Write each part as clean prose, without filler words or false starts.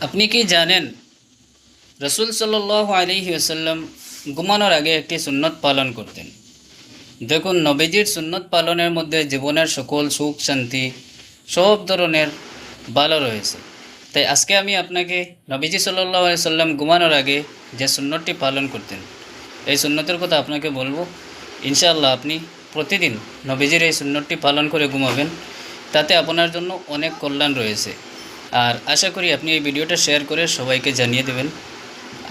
আপনি কি জানেন রসুল সাল্লাল্লাহু আলাইহি ওয়াসাল্লাম ঘুমানোর আগে একটি সুন্নত পালন করতেন। দেখুন, নবীজির সুন্নত পালনের মধ্যে জীবনের সকল সুখ শান্তি সব ধরনের ভালো রয়েছে। তাই আজকে আমি আপনাকে নবীজি সাল্লাল্লাহু আলাইহি সাল্লাম ঘুমানোর আগে যে সুন্নতটি পালন করতেন এই সুন্নতের কথা আপনাকে বলবো। ইনশাআল্লাহ আপনি প্রতিদিন নবীজির এই সুন্নতটি পালন করে ঘুমাবেন, তাতে আপনার জন্য অনেক কল্যাণ রয়েছে। আর আশা করি আপনি এই ভিডিওটা শেয়ার করে সবাইকে জানিয়ে দেবেন।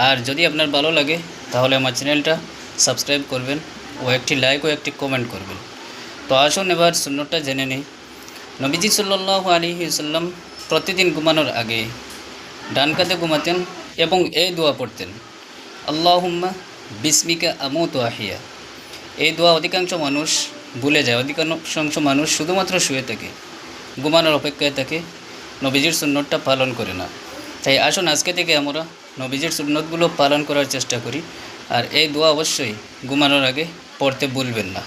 আর যদি আপনার ভালো লাগে তাহলে আমার চ্যানেলটা সাবস্ক্রাইব করবেন ও একটি লাইক ও একটি কমেন্ট করবেন। তো আসুন এবার সুন্নতটা জেনে নেই। নবীজি সাল্লাল্লাহু আলাইহি ওয়াসাল্লাম প্রতিদিন ঘুমানোর আগে ডান কাঁধে ঘুমাতেন এবং এই দোয়া পড়তেন, আল্লাহুম্মা বিসমিকা আমুতু আহিয়া। এই দোয়া অধিকাংশ মানুষ ভুলে যায়, অধিকাংশ মানুষ শুধুমাত্র শুয়ে থাকে, ঘুমানোর অপেক্ষায় থাকে, নবীজির সুন্নতটা পালন করে না। তাই আসুন আজকে থেকে আমরা নবীজির সুন্নতগুলো পালন করার চেষ্টা করি। আর এই দোয়া অবশ্যই ঘুমানোর আগে পড়তে ভুলবেন না।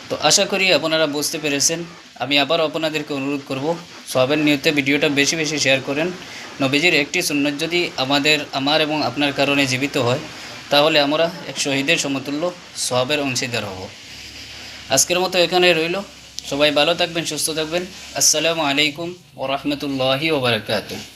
তো আশা করি আপনারা বুঝতে পেরেছেন। আমি আবার আপনাদেরকে অনুরোধ করব, সবের নিয়তে ভিডিওটা বেশি বেশি শেয়ার করেন। নবীজির একটি সুন্নত যদি আমার এবং আপনার কারণে জীবিত হয়, তাহলে আমরা এক শহীদের সমতুল্য সওয়াবের অংশীদার হব। আজকের মতো এখানে রইল। সবাই ভালো থাকবেন, সুস্থ থাকবেন। আসসালামু আলাইকুম ওয়া রাহমাতুল্লাহি ওয়া বারাকাতুহু।